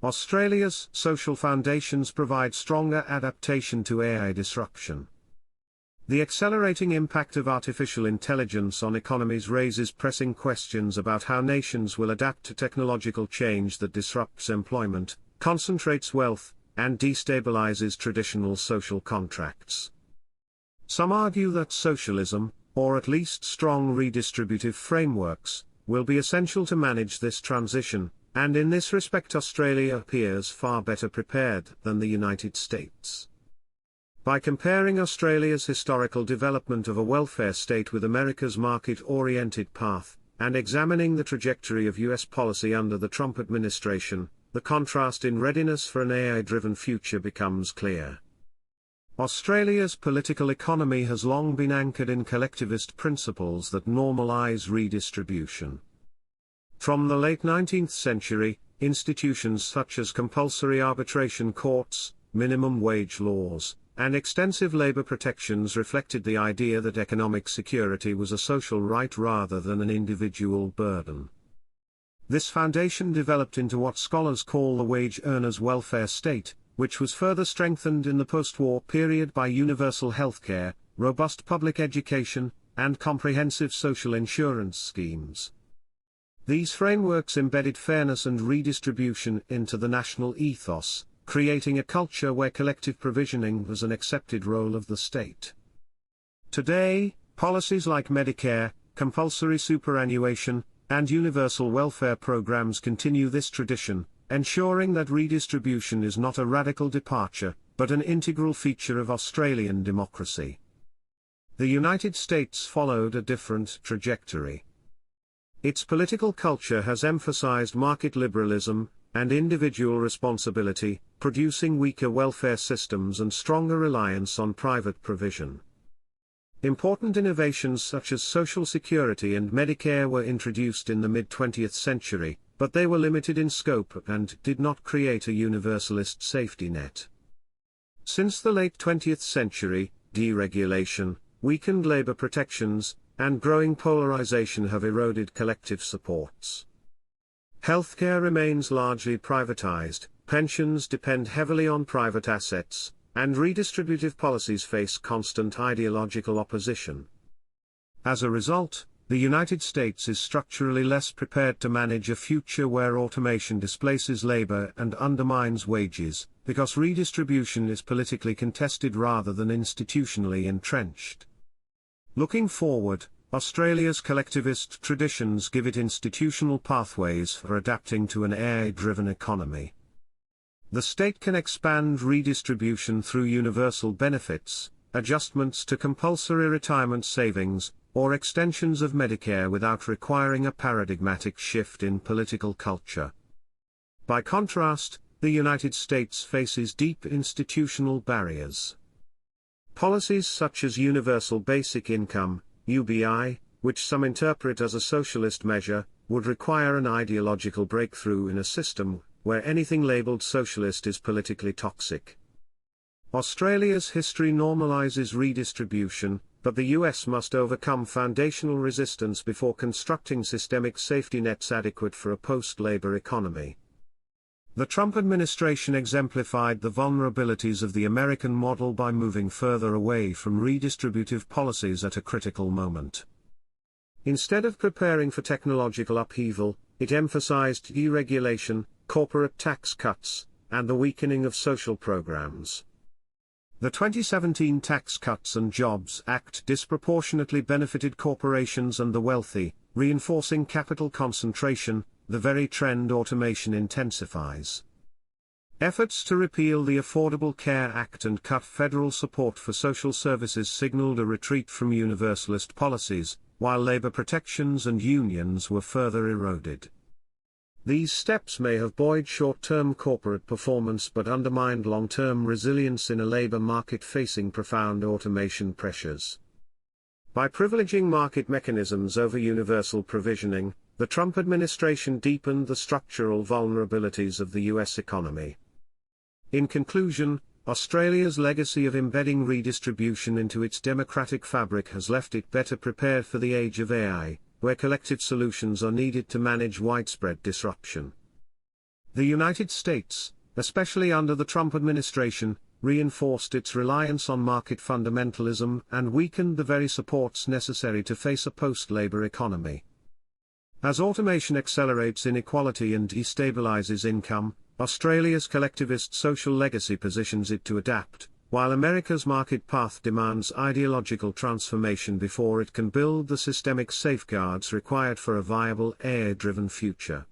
Australia's social foundations provide stronger adaptation to AI disruption. The accelerating impact of artificial intelligence on economies raises pressing questions about how nations will adapt to technological change that disrupts employment, concentrates wealth, and destabilizes traditional social contracts. Some argue that socialism, or at least strong redistributive frameworks, will be essential to manage this transition, and in this respect Australia appears far better prepared than the United States. By comparing Australia's historical development of a welfare state with America's market-oriented path, and examining the trajectory of US policy under the Trump administration, the contrast in readiness for an AI-driven future becomes clear. Australia's political economy has long been anchored in collectivist principles that normalize redistribution. From the late 19th century, institutions such as compulsory arbitration courts, minimum wage laws, and extensive labor protections reflected the idea that economic security was a social right rather than an individual burden. This foundation developed into what scholars call the wage earner's welfare state, which was further strengthened in the post-war period by universal healthcare, robust public education, and comprehensive social insurance schemes. These frameworks embedded fairness and redistribution into the national ethos, creating a culture where collective provisioning was an accepted role of the state. Today, policies like Medicare, compulsory superannuation, and universal welfare programs continue this tradition, ensuring that redistribution is not a radical departure, but an integral feature of Australian democracy. The United States followed a different trajectory. Its political culture has emphasized market liberalism and individual responsibility, producing weaker welfare systems and stronger reliance on private provision. Important innovations such as Social Security and Medicare were introduced in the mid-20th century, but they were limited in scope and did not create a universalist safety net. Since the late 20th century, deregulation, weakened labor protections, and growing polarization have eroded collective supports. Healthcare remains largely privatized, pensions depend heavily on private assets, and redistributive policies face constant ideological opposition. As a result, the United States is structurally less prepared to manage a future where automation displaces labor and undermines wages, because redistribution is politically contested rather than institutionally entrenched. Looking forward, Australia's collectivist traditions give it institutional pathways for adapting to an AI-driven economy. The state can expand redistribution through universal benefits, adjustments to compulsory retirement savings, or extensions of Medicare without requiring a paradigmatic shift in political culture. By contrast, the United States faces deep institutional barriers. Policies such as Universal Basic Income, UBI, which some interpret as a socialist measure, would require an ideological breakthrough in a system where anything labeled socialist is politically toxic. Australia's history normalizes redistribution, but the US must overcome foundational resistance before constructing systemic safety nets adequate for a post-labor economy. The Trump administration exemplified the vulnerabilities of the American model by moving further away from redistributive policies at a critical moment. Instead of preparing for technological upheaval, it emphasized deregulation, corporate tax cuts, and the weakening of social programs. The 2017 Tax Cuts and Jobs Act disproportionately benefited corporations and the wealthy, reinforcing capital concentration, the very trend automation intensifies. Efforts to repeal the Affordable Care Act and cut federal support for social services signaled a retreat from universalist policies, while labor protections and unions were further eroded. These steps may have buoyed short-term corporate performance but undermined long-term resilience in a labor market facing profound automation pressures. By privileging market mechanisms over universal provisioning, the Trump administration deepened the structural vulnerabilities of the US economy. In conclusion, Australia's legacy of embedding redistribution into its democratic fabric has left it better prepared for the age of AI, where collective solutions are needed to manage widespread disruption. The United States, especially under the Trump administration, reinforced its reliance on market fundamentalism and weakened the very supports necessary to face a post-labor economy. As automation accelerates inequality and destabilizes income, Australia's collectivist social legacy positions it to adapt, while America's market path demands ideological transformation before it can build the systemic safeguards required for a viable AI-driven future.